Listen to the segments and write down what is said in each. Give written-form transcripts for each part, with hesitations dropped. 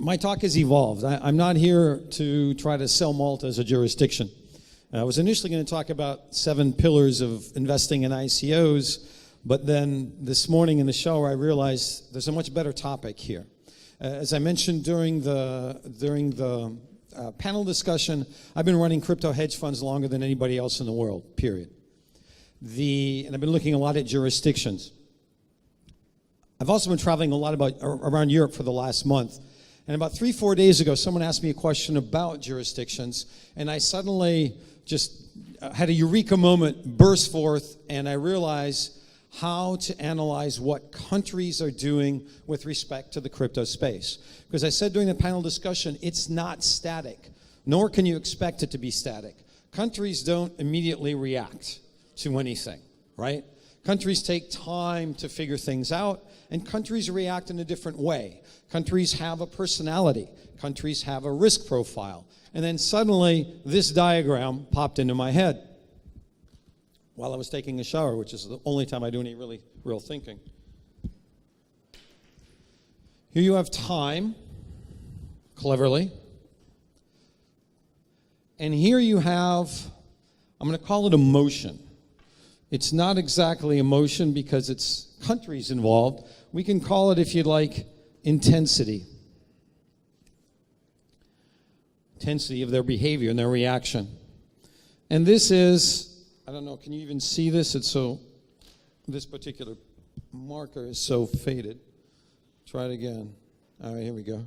My talk has evolved. I'm not here to try to sell Malta as a jurisdiction. I was initially going to talk about 7 pillars of investing in ICOs, but then this morning in the show I realized there's a much better topic here. As I mentioned during the panel discussion, I've been running crypto hedge funds longer than anybody else in the world, period. And I've been looking a lot at jurisdictions. I've also been traveling a lot around Europe for the last month. And about 3-4 days ago, someone asked me a question about jurisdictions, and I suddenly just had a eureka moment burst forth, and I realized how to analyze what countries are doing with respect to the crypto space. Because I said during the panel discussion, it's not static, nor can you expect it to be static. Countries don't immediately react to anything, right? Countries take time to figure things out, and countries react in a different way. Countries have a personality. Countries have a risk profile. And then suddenly, this diagram popped into my head while I was taking a shower, which is the only time I do any real thinking. Here you have time, cleverly. And here you have, I'm going to call it emotion. It's not exactly emotion because it's countries involved. We can call it, if you'd like, intensity. Intensity of their behavior and their reaction. And this is, I don't know, can you even see this? This particular marker is so faded. Try it again. All right, here we go.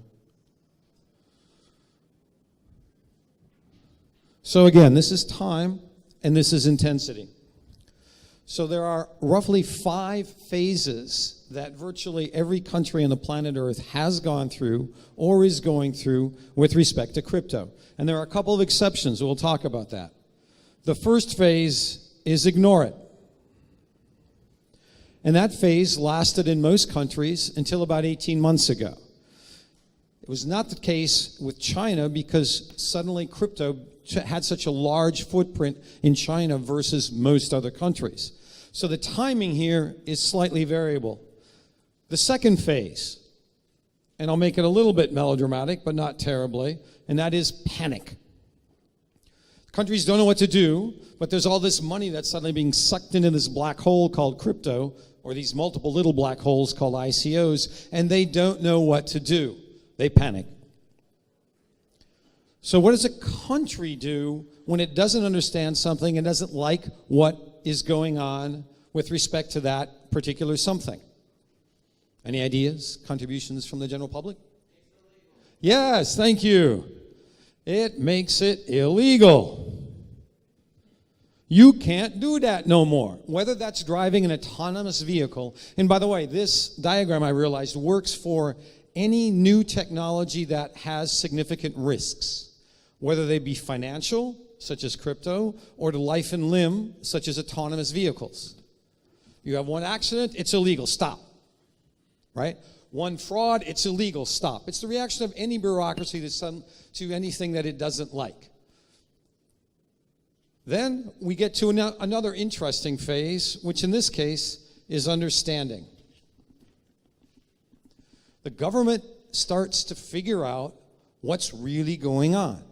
So again, this is time and this is intensity. So there are roughly 5 phases that virtually every country on the planet Earth has gone through or is going through with respect to crypto. And there are a couple of exceptions. We'll talk about that. The first phase is ignore it. And that phase lasted in most countries until about 18 months ago. It was not the case with China because suddenly crypto had such a large footprint in China versus most other countries. So the timing here is slightly variable. The second phase, and I'll make it a little bit melodramatic, but not terribly, and that is panic. Countries don't know what to do, but there's all this money that's suddenly being sucked into this black hole called crypto, or these multiple little black holes called ICOs, and they don't know what to do. They panic. So what does a country do when it doesn't understand something and doesn't like what is going on with respect to that particular something? Any ideas, contributions from the general public? Yes, thank you. It makes it illegal. You can't do that no more. Whether that's driving an autonomous vehicle, and by the way, this diagram I realized works for any new technology that has significant risks. Whether they be financial, such as crypto, or to life and limb, such as autonomous vehicles. You have one accident, it's illegal, stop. Right? One fraud, it's illegal, stop. It's the reaction of any bureaucracy to anything that it doesn't like. Then we get to another interesting phase, which in this case is understanding. The government starts to figure out what's really going on.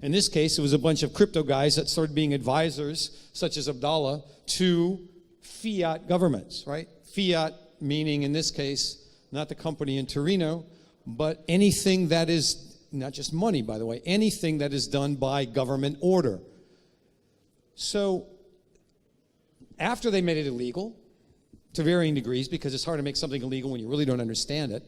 In this case, it was a bunch of crypto guys that started being advisors, such as Abdallah, to fiat governments, right? Fiat meaning, in this case, not the company in Torino, but anything that is, not just money, by the way, anything that is done by government order. So, after they made it illegal, to varying degrees, because it's hard to make something illegal when you really don't understand it,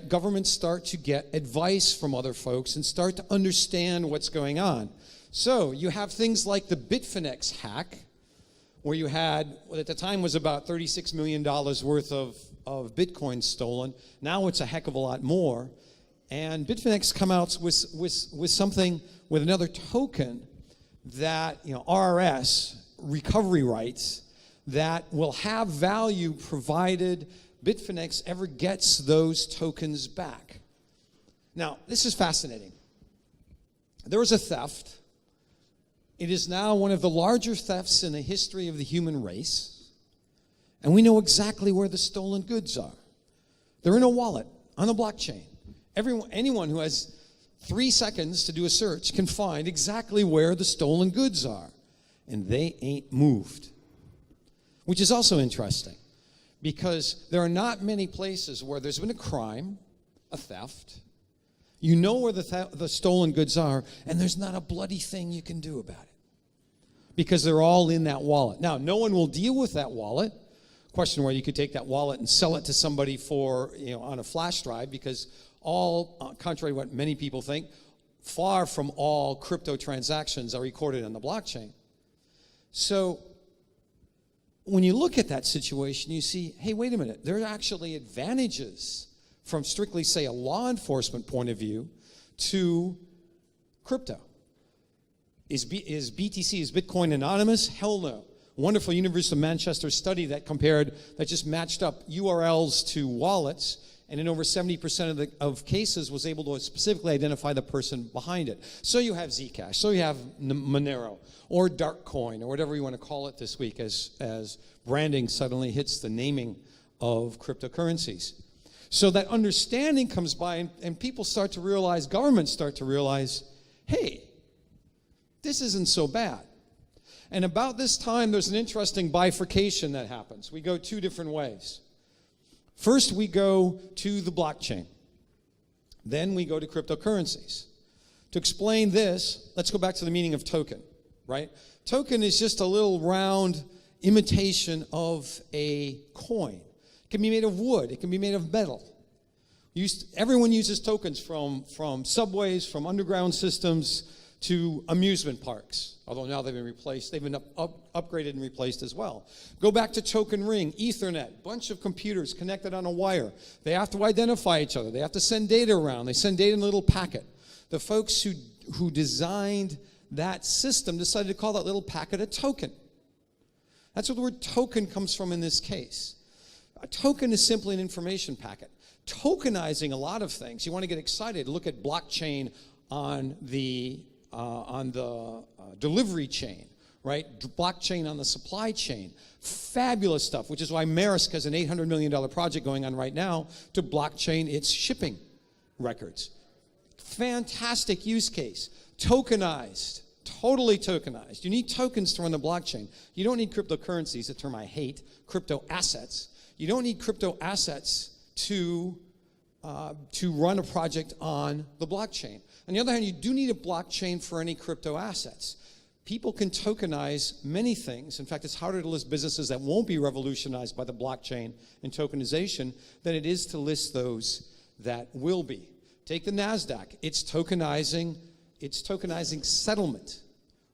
governments start to get advice from other folks and start to understand what's going on. So you have things like the Bitfinex hack, where you had, what at the time was about $36 million worth of Bitcoin stolen. Now it's a heck of a lot more. And Bitfinex come out with something, with another token that, RRS, recovery rights, that will have value provided Bitfinex ever gets those tokens back. Now, this is fascinating. There was a theft. It is now one of the larger thefts in the history of the human race. And we know exactly where the stolen goods are. They're in a wallet. on the blockchain. Anyone who has 3 seconds to do a search can find exactly where the stolen goods are. And they ain't moved. Which is also interesting, because there are not many places where there's been a crime, a theft. You know where the stolen goods are, and there's not a bloody thing you can do about it. Because they're all in that wallet. Now, no one will deal with that wallet. Question where you could take that wallet and sell it to somebody for, on a flash drive, because contrary to what many people think, far from all crypto transactions are recorded on the blockchain. So when you look at that situation, you see, hey, wait a minute, there are actually advantages from strictly, say, a law enforcement point of view to crypto. Is BTC, is Bitcoin anonymous? Hell no. Wonderful University of Manchester study that just matched up URLs to wallets, and in over 70% of cases was able to specifically identify the person behind it. So you have Zcash, so you have Monero, or Darkcoin, or whatever you want to call it this week, as branding suddenly hits the naming of cryptocurrencies. So that understanding comes by, and people start to realize, governments start to realize, hey, this isn't so bad. And about this time, there's an interesting bifurcation that happens. We go 2 different ways. First, we go to the blockchain. Then we go to cryptocurrencies. To explain this, let's go back to the meaning of token, right? Token is just a little round imitation of a coin. It can be made of wood. It can be made of metal. Everyone uses tokens from subways, from underground systems, to amusement parks, although now they've been replaced. They've been upgraded and replaced as well. Go back to token ring, Ethernet, bunch of computers connected on a wire. They have to identify each other. They have to send data around. They send data in a little packet. The folks who designed that system decided to call that little packet a token. That's where the word token comes from in this case. A token is simply an information packet. Tokenizing a lot of things. You want to get excited, look at blockchain on the delivery chain, right? Blockchain on the supply chain. Fabulous stuff, which is why Maersk has an $800 million project going on right now to blockchain its shipping records. Fantastic use case. Tokenized, totally tokenized. You need tokens to run the blockchain. You don't need cryptocurrencies, a term I hate, crypto assets. You don't need crypto assets to run a project on the blockchain. On the other hand, you do need a blockchain for any crypto assets. People can tokenize many things. In fact, it's harder to list businesses that won't be revolutionized by the blockchain and tokenization than it is to list those that will be. Take the NASDAQ. It's tokenizing settlement,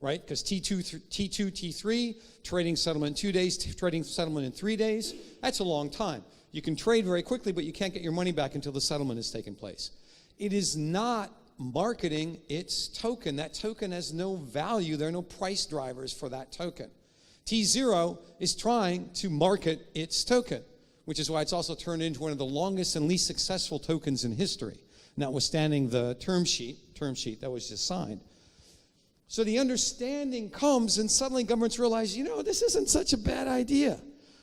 right? Because T2, T3, trading settlement in 2 days, trading settlement in 3 days. That's a long time. You can trade very quickly, but you can't get your money back until the settlement has taken place. It is not marketing its token. That token has no value. There are no price drivers for that token. T0 is trying to market its token, which is why it's also turned into one of the longest and least successful tokens in history, notwithstanding the term sheet that was just signed. So the understanding comes, and suddenly governments realize, this isn't such a bad idea.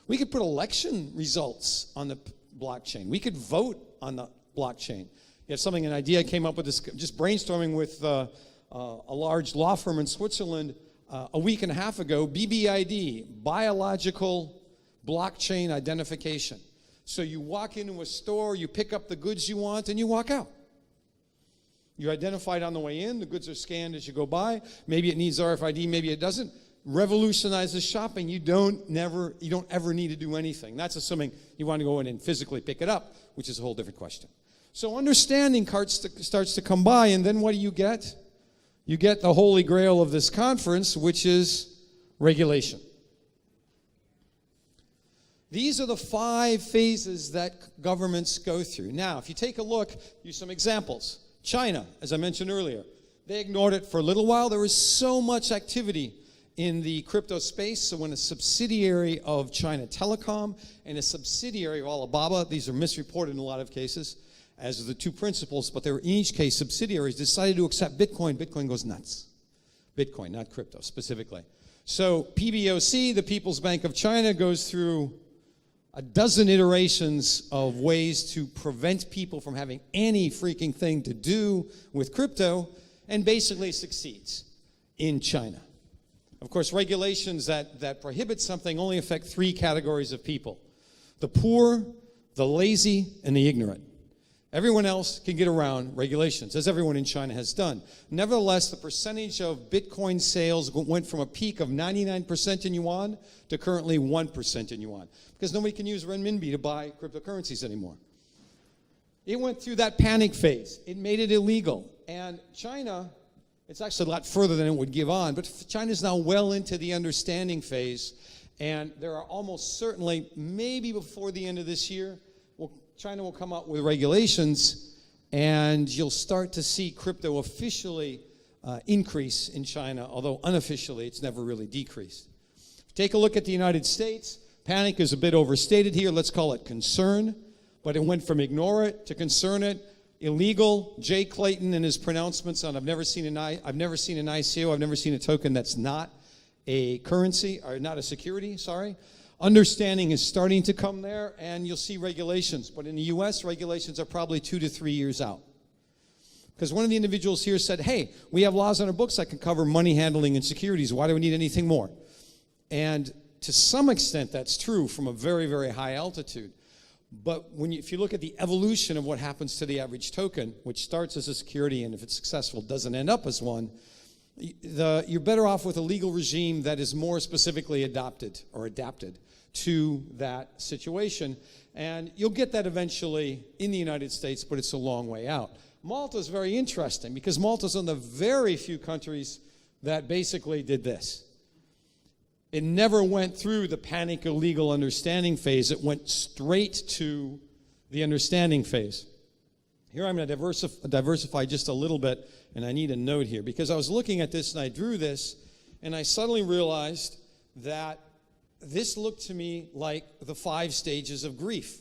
We could put election results on the blockchain. We could vote on the blockchain. You have an idea I came up with this, just brainstorming with a large law firm in Switzerland a week and a half ago, BBID, biological blockchain identification. So you walk into a store, you pick up the goods you want, and you walk out. You identify it on the way in, the goods are scanned as you go by. Maybe it needs RFID, maybe it doesn't. Revolutionizes shopping. You don't ever need to do anything. That's assuming you want to go in and physically pick it up, which is a whole different question. So understanding starts to come by, and then what do you get? You get the holy grail of this conference, which is regulation. These are the 5 phases that governments go through. Now, if you take a look, use some examples. China, as I mentioned earlier, they ignored it for a little while. There was so much activity in the crypto space, so when a subsidiary of China Telecom and a subsidiary of Alibaba, these are misreported in a lot of cases, as the 2 principals, but they were in each case subsidiaries, decided to accept Bitcoin. Bitcoin goes nuts. Bitcoin, not crypto specifically. So PBOC, the People's Bank of China, goes through a dozen iterations of ways to prevent people from having any freaking thing to do with crypto, and basically succeeds in China. Of course, regulations that prohibit something only affect three categories of people: the poor, the lazy, and the ignorant. Everyone else can get around regulations, as everyone in China has done. Nevertheless, the percentage of Bitcoin sales went from a peak of 99% in yuan to currently 1% in yuan, because nobody can use renminbi to buy cryptocurrencies anymore. It went through that panic phase. It made it illegal. And China, it's actually a lot further than it would give on, but China is now well into the understanding phase, and there are almost certainly, maybe before the end of this year, China will come out with regulations, and you'll start to see crypto officially increase in China, although unofficially it's never really decreased. Take a look at the United States. Panic is a bit overstated here. Let's call it concern. But it went from ignore it to concern it. Illegal. Jay Clayton in his pronouncements on I've never seen an ICO, I've never seen a token that's not a currency, or not a security, sorry. Understanding is starting to come there, and you'll see regulations. But in the US, regulations are probably 2 to 3 years out. Because one of the individuals here said, hey, we have laws on our books that can cover money handling and securities. Why do we need anything more? And to some extent, that's true from a very, very high altitude. But if you look at the evolution of what happens to the average token, which starts as a security and if it's successful doesn't end up as one, you're better off with a legal regime that is more specifically adapted to that situation. And you'll get that eventually in the United States, but it's a long way out. Malta is very interesting because Malta is one of the very few countries that basically did this. It never went through the panic illegal understanding phase. It went straight to the understanding phase. Here I'm going to diversify just a little bit, and I need a note here because I was looking at this and I drew this, and I suddenly realized that this looked to me like the 5 stages of grief,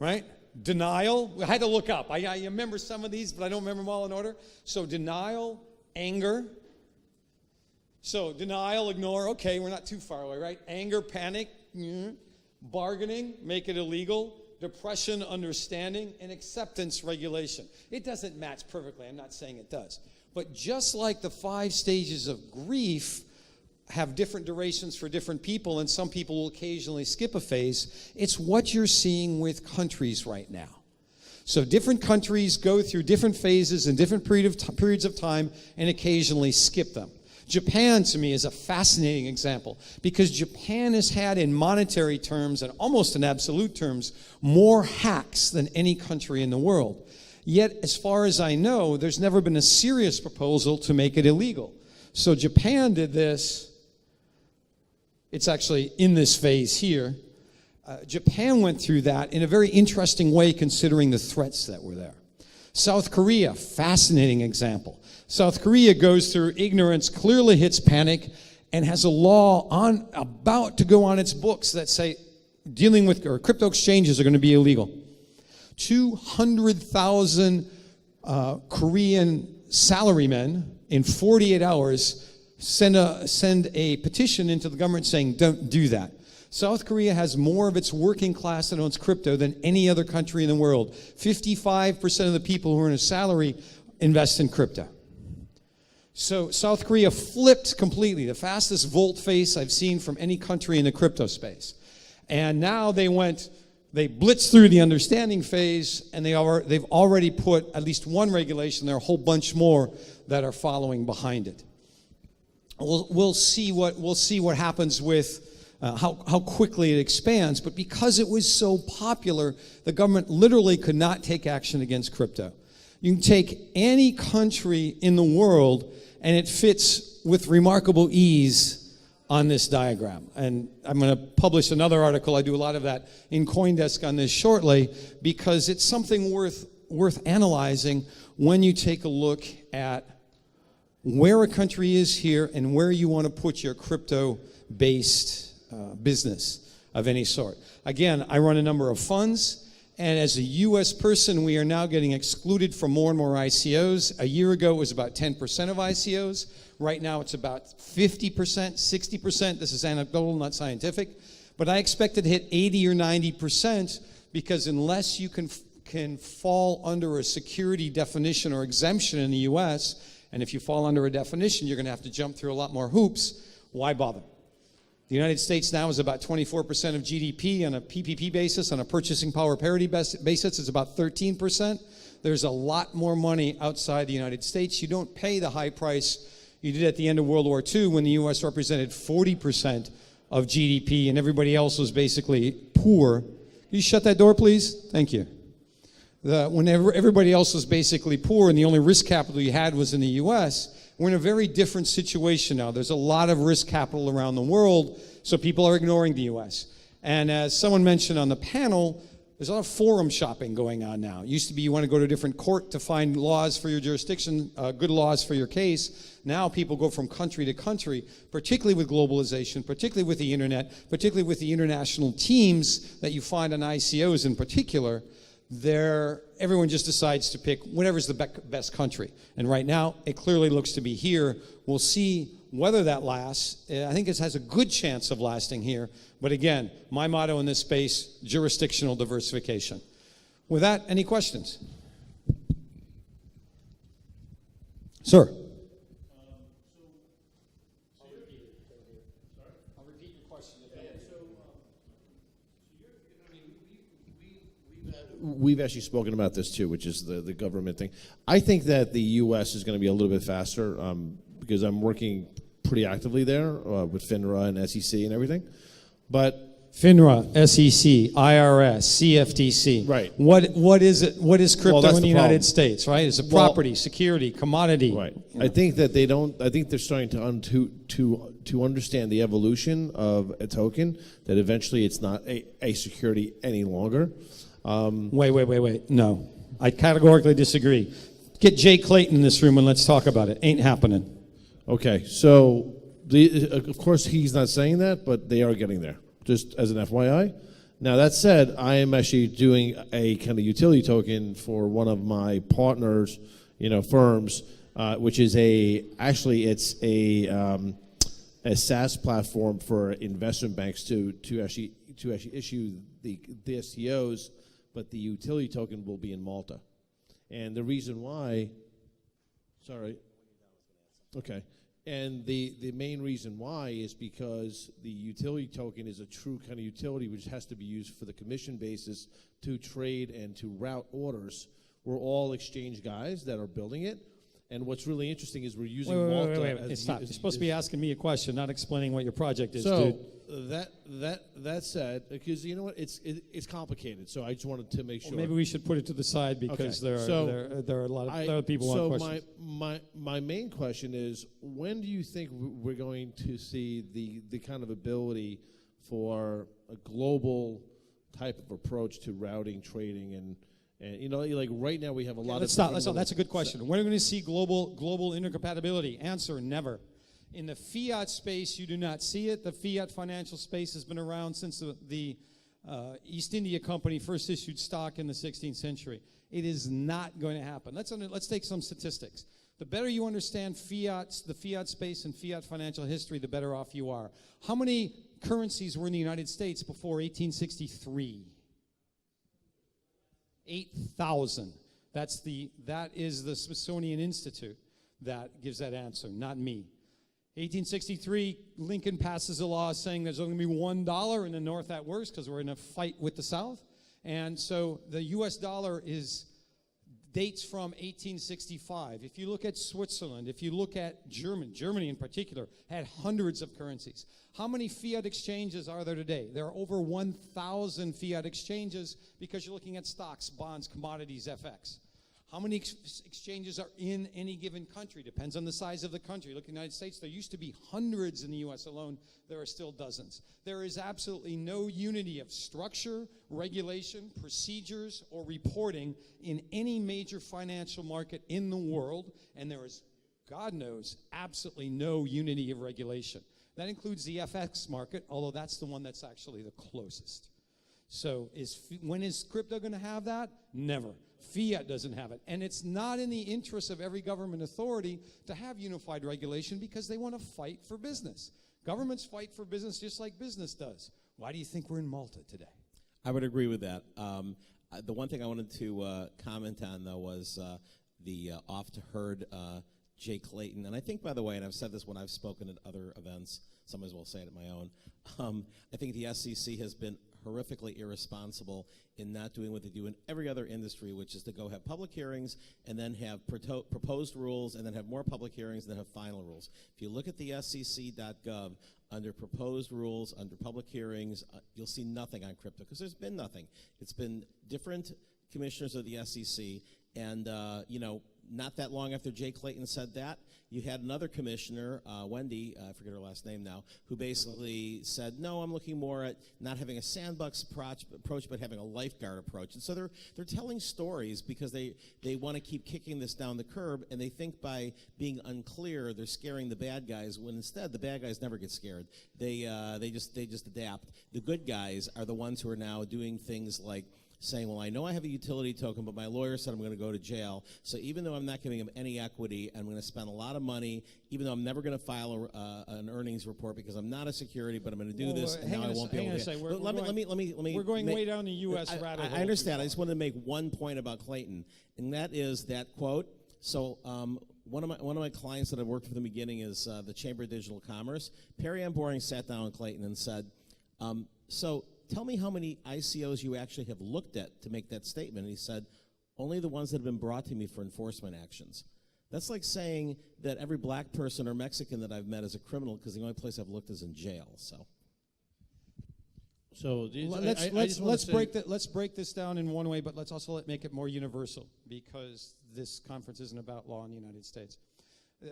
right? Denial. I had to look up. I remember some of these, but I don't remember them all in order. So denial, anger. So denial, ignore, okay, we're not too far away, right? Anger, panic, bargaining, make it illegal, depression, understanding, and acceptance, regulation. It doesn't match perfectly, I'm not saying it does. But just like the 5 stages of grief have different durations for different people, and some people will occasionally skip a phase, it's what you're seeing with countries right now. So different countries go through different phases in different periods of time and occasionally skip them. Japan, to me, is a fascinating example because Japan has had, in monetary terms and almost in absolute terms, more hacks than any country in the world. Yet, as far as I know, there's never been a serious proposal to make it illegal. So Japan did this. It's actually in this phase here. Japan went through that in a very interesting way considering the threats that were there. South Korea, fascinating example. South Korea goes through ignorance, clearly hits panic, and has a law about to go on its books that say dealing with crypto exchanges are going to be illegal. 200,000 Korean salarymen in 48 hours send a petition into the government saying don't do that. South Korea has more of its working class that owns crypto than any other country in the world. 55% of the people who earn a salary invest in crypto. So South Korea flipped completely, the fastest volte-face I've seen from any country in the crypto space. And now they blitzed through the understanding phase, and they've already put at least one regulation. There are a whole bunch more that are following behind it. We'll see what happens with how quickly it expands, but because it was so popular, the government literally could not take action against crypto. You can take any country in the world, and it fits with remarkable ease on this diagram. And I'm going to publish another article. I do a lot of that in CoinDesk on this shortly, because it's something worth analyzing when you take a look at where a country is here and where you want to put your crypto-based business of any sort. Again, I run a number of funds, and as a U.S. person, we are now getting excluded from more and more ICOs. A year ago, it was about 10% of ICOs. Right now, it's about 50%, 60%. This is anecdotal, not scientific. But I expect it to hit 80 or 90% because unless you can fall under a security definition or exemption in the U.S., and if you fall under a definition, you're going to have to jump through a lot more hoops, why bother? The United States now is about 24% of GDP on a PPP basis. On a purchasing power parity basis, it's about 13%. There's a lot more money outside the United States. You don't pay the high price you did at the end of World War II when the U.S. represented 40% of GDP and everybody else was basically poor. Can you shut that door, please? Thank you. Whenever everybody else was basically poor and the only risk capital you had was in the U.S., we're in a very different situation now. There's a lot of risk capital around the world, so people are ignoring the U.S. And as someone mentioned on the panel, there's a lot of forum shopping going on now. It used to be you want to go to a different court to find laws for your jurisdiction, good laws for your case. Now people go from country to country, particularly with globalization, particularly with the internet, particularly with the international teams that you find on ICOs in particular. Everyone just decides to pick whatever's the best country. And right now, it clearly looks to be here. We'll see whether that lasts. I think it has a good chance of lasting here. But again, my motto in this space, jurisdictional diversification. With that, any questions? Sir. We've actually spoken about this too, which is the government thing. I think that the U.S. is going to be a little bit faster because I'm working pretty actively there with FINRA and SEC and everything. But FINRA, SEC, IRS, CFTC. Right. What is it? What is crypto in the United States? Right? It's a property, security, commodity. Right. You know. I think that they don't. I think they're starting to understand the evolution of a token. That eventually it's not a security any longer. Wait. No. I categorically disagree. Get Jay Clayton in this room and let's talk about it. Ain't happening. Okay, so of course he's not saying that, but they are getting there, just as an FYI. Now that said, I am actually doing a kind of utility token for one of my partners, firms, which is it's a SaaS platform for investment banks to actually issue the STOs. But the utility token will be in Malta. And the reason why, and the main reason why is because the utility token is a true kind of utility which has to be used for the commission basis to trade and to route orders. We're all exchange guys that are building it. And what's really interesting is we're using Malta. Wait. Stop. You're supposed to be asking me a question, not explaining what your project is, dude. That said, because you know what, it's complicated. So I just wanted to make sure. Well, maybe we should put it to the side because there are a lot of other people who want questions. So my main question is, when do you think we're going to see the kind of ability for a global type of approach to routing, trading, and like right now we have a lot of. Let's stop. That's a good question. When are we going to see global intercompatibility? Answer: never. In the fiat space, you do not see it. The fiat financial space has been around since the East India Company first issued stock in the 16th century. It is not going to happen. Let's take some statistics. The better you understand the fiat space and fiat financial history, the better off you are. How many currencies were in the United States before 1863? 8,000. That is the Smithsonian Institute that gives that answer, not me. 1863, Lincoln passes a law saying there's only going to be $1 in the North at worst because we're in a fight with the South. And so the U.S. dollar dates from 1865. If you look at Switzerland, if you look at Germany in particular, had hundreds of currencies. How many fiat exchanges are there today? There are over 1,000 fiat exchanges because you're looking at stocks, bonds, commodities, FX. How many exchanges are in any given country? Depends on the size of the country. Look at the United States. There used to be hundreds in the U.S. alone. There are still dozens. There is absolutely no unity of structure, regulation, procedures, or reporting in any major financial market in the world. And there is, God knows, absolutely no unity of regulation. That includes the FX market, although that's the one that's actually the closest. So when is crypto going to have that? Never. Fiat doesn't have it. And it's not in the interest of every government authority to have unified regulation because they want to fight for business. Governments fight for business just like business does. Why do you think we're in Malta today? I would agree with that. The one thing I wanted to comment on, though, was the oft-heard Jay Clayton. And I think, by the way, and I've said this when I've spoken at other events, some as well say it at my own, I think the SEC has been horrifically irresponsible in not doing what they do in every other industry, which is to go have public hearings and then have proposed rules and then have more public hearings and then have final rules. If you look at the SEC.gov, under proposed rules, under public hearings, you'll see nothing on crypto because there's been nothing. It's been different commissioners of the SEC, and not that long after Jay Clayton said that, you had another commissioner, Wendy, I forget her last name now, who basically said, no, I'm looking more at not having a sandbox approach, but having a lifeguard approach. And so they're telling stories because they want to keep kicking this down the curb, and they think by being unclear, they're scaring the bad guys, when instead the bad guys never get scared. They just adapt. The good guys are the ones who are now doing things like saying, well, I know I have a utility token, but my lawyer said I'm going to go to jail. So even though I'm not giving him any equity, I'm going to spend a lot of money, even though I'm never going to file an earnings report because I'm not a security, but I'm going to do this, and now I won't be able to. We're going way down the U.S. rabbit hole. I understand. I just wanted to make one point about Clayton, and that is that quote. So one of my clients that I've worked with from the beginning is the Chamber of Digital Commerce. Perry M. Boring sat down with Clayton and said, so tell me how many ICOs you actually have looked at to make that statement. And he said, only the ones that have been brought to me for enforcement actions. That's like saying that every black person or Mexican that I've met is a criminal because the only place I've looked is in jail. So let's break this down in one way, but let's also make it more universal because this conference isn't about law in the United States.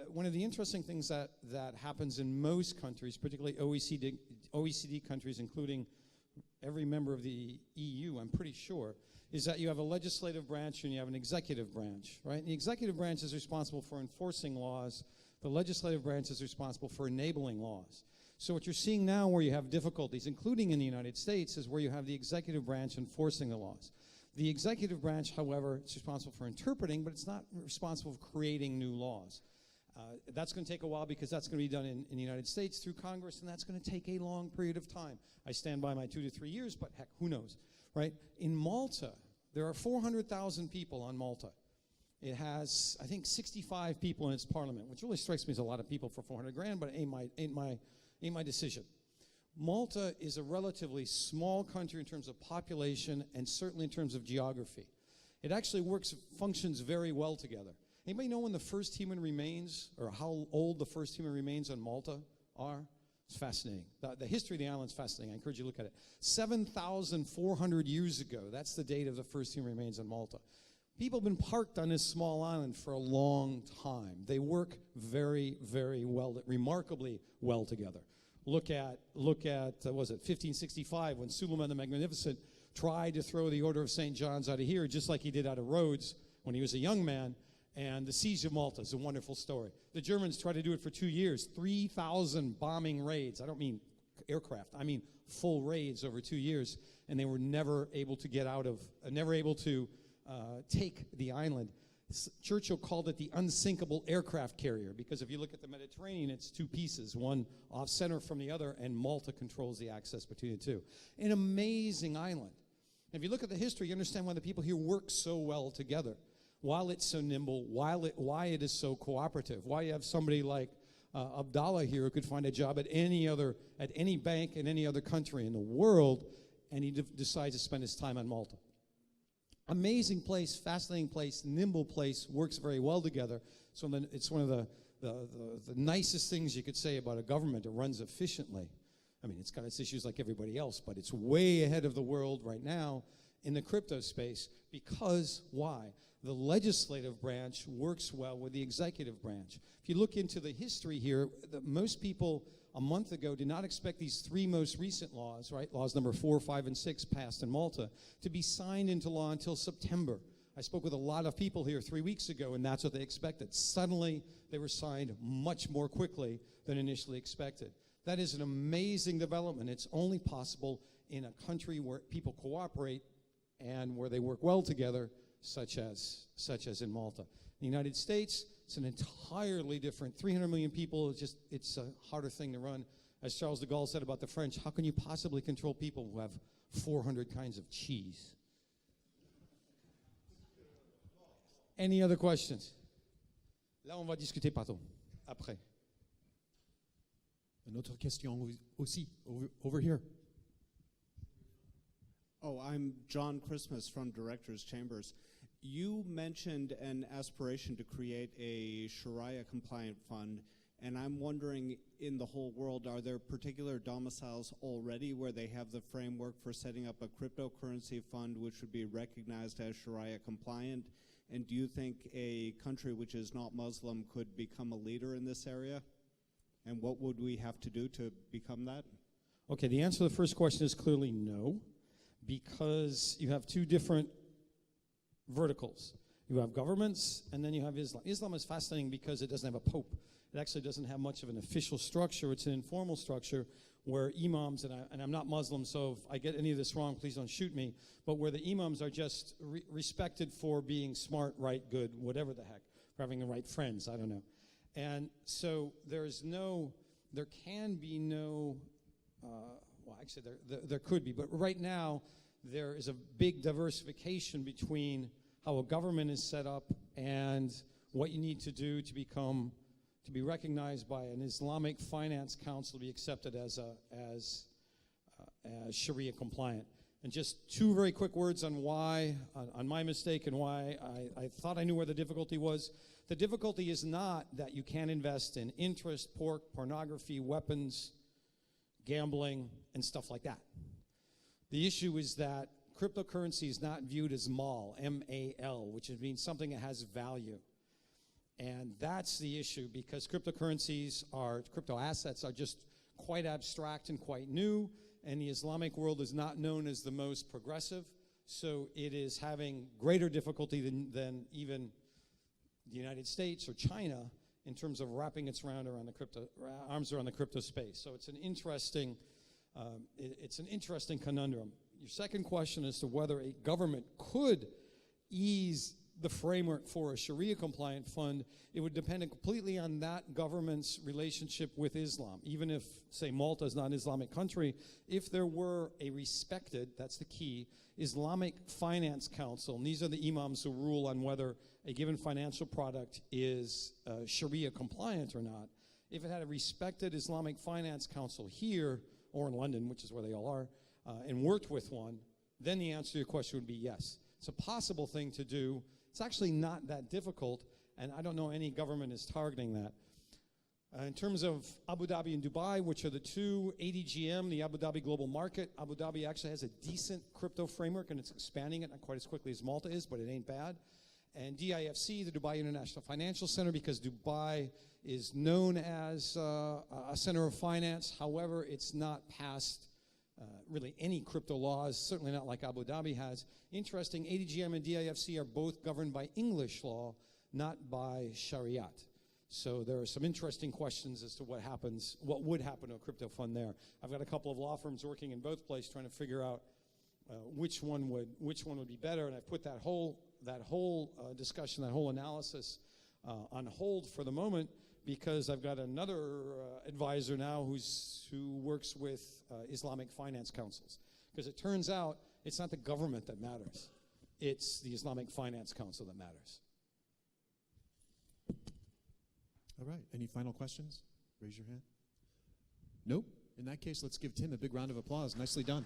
One of the interesting things that happens in most countries, particularly OECD countries, including every member of the EU, I'm pretty sure, is that you have a legislative branch and you have an executive branch, right? And the executive branch is responsible for enforcing laws. The legislative branch is responsible for enabling laws. So what you're seeing now where you have difficulties, including in the United States, is where you have the executive branch enforcing the laws. The executive branch, however, is responsible for interpreting, but it's not responsible for creating new laws. That's going to take a while because that's going to be done in the United States through Congress, and that's going to take a long period of time. I stand by my 2 to 3 years, but heck, who knows, right? In Malta, there are 400,000 people on Malta. It has, I think, 65 people in its parliament, which really strikes me as a lot of people for 400 grand, but it ain't my decision. Malta is a relatively small country in terms of population and certainly in terms of geography. It actually functions very well together. Anybody know when the first human remains, or how old the first human remains on Malta are? It's fascinating. The history of the island is fascinating. I encourage you to look at it. 7,400 years ago, that's the date of the first human remains on Malta. People have been parked on this small island for a long time. They work very, very well, remarkably well together. Look at was it 1565 when Suleiman the Magnificent tried to throw the Order of St. John's out of here, just like he did out of Rhodes when he was a young man. And the Siege of Malta is a wonderful story. The Germans tried to do it for 2 years, 3,000 bombing raids. I don't mean aircraft, I mean full raids over 2 years, and they were never able to take the island. Churchill called it the unsinkable aircraft carrier because if you look at the Mediterranean, it's two pieces, one off center from the other, and Malta controls the access between the two. An amazing island. If you look at the history, you understand why the people here work so well together. While it's so nimble, why it is so cooperative, why you have somebody like Abdallah here who could find a job at any bank in any other country in the world, and he decides to spend his time on Malta. Amazing place, fascinating place, nimble place, works very well together. So it's one of the nicest things you could say about a government that runs efficiently. I mean, it's got its issues like everybody else, but it's way ahead of the world right now in the crypto space because, why? The legislative branch works well with the executive branch. If you look into the history here, most people a month ago did not expect these three most recent laws, right? Laws number 4, 5, and 6 passed in Malta, to be signed into law until September. I spoke with a lot of people here 3 weeks ago, and that's what they expected. Suddenly, they were signed much more quickly than initially expected. That is an amazing development. It's only possible in a country where people cooperate and where they work well together, such as in Malta. In the United States, it's an entirely different, 300 million people, it's a harder thing to run As Charles de Gaulle said about the French, how can you possibly control people who have 400 kinds of cheese? Any other questions? Là, on va discuter, pardon, après. Une autre question aussi, over here. Oh, I'm John Christmas from Directors Chambers. You mentioned an aspiration to create a Sharia-compliant fund, and I'm wondering, in the whole world, are there particular domiciles already where they have the framework for setting up a cryptocurrency fund which would be recognized as Sharia-compliant? And do you think a country which is not Muslim could become a leader in this area? And what would we have to do to become that? Okay, the answer to the first question is clearly no, because you have two different verticals. You have governments, and then you have Islam. Islam is fascinating because it doesn't have a pope. It actually doesn't have much of an official structure. It's an informal structure where imams, and I'm not Muslim, so if I get any of this wrong, please don't shoot me, but where the imams are just respected for being smart, right, good, whatever the heck, for having the right friends, I don't know. And so there can be no, well, actually there could be, but right now there is a big diversification between how a government is set up and what you need to do to be recognized by an Islamic Finance Council to be accepted as Sharia compliant. And just two very quick words on why, on my mistake and why I thought I knew where the difficulty was. The difficulty is not that you can't invest in interest, pork, pornography, weapons, gambling, and stuff like that. The issue is that cryptocurrency is not viewed as mal, M-A-L, which means something that has value. And that's the issue, because crypto assets are just quite abstract and quite new, and the Islamic world is not known as the most progressive, so it is having greater difficulty than even the United States or China in terms of wrapping its arms around the crypto space. So it's an interesting conundrum. Your second question as to whether a government could ease the framework for a Sharia-compliant fund, it would depend completely on that government's relationship with Islam. Even if, say, Malta is not an Islamic country, if there were a respected, that's the key, Islamic Finance Council, and these are the imams who rule on whether a given financial product is Sharia-compliant or not. If it had a respected Islamic Finance Council here, or in London, which is where they all are, and worked with one, then the answer to your question would be yes. It's a possible thing to do. It's actually not that difficult, and I don't know any government is targeting that. In terms of Abu Dhabi and Dubai, which are the two, ADGM, the Abu Dhabi Global Market, Abu Dhabi actually has a decent crypto framework, and it's expanding it, not quite as quickly as Malta is, but it ain't bad. And DIFC, the Dubai International Financial Center, because Dubai is known as a center of finance. However, it's not passed really any crypto laws, certainly not like Abu Dhabi has. Interesting, ADGM and DIFC are both governed by English law, not by Sharia. So there are some interesting questions as to what would happen to a crypto fund there. I've got a couple of law firms working in both places trying to figure out which one would be better, and I've put that whole discussion, that whole analysis on hold for the moment, because I've got another advisor now who works with Islamic finance councils. Because it turns out it's not the government that matters. It's the Islamic Finance Council that matters. All right, any final questions? Raise your hand. Nope. In that case, let's give Tim a big round of applause. Nicely done.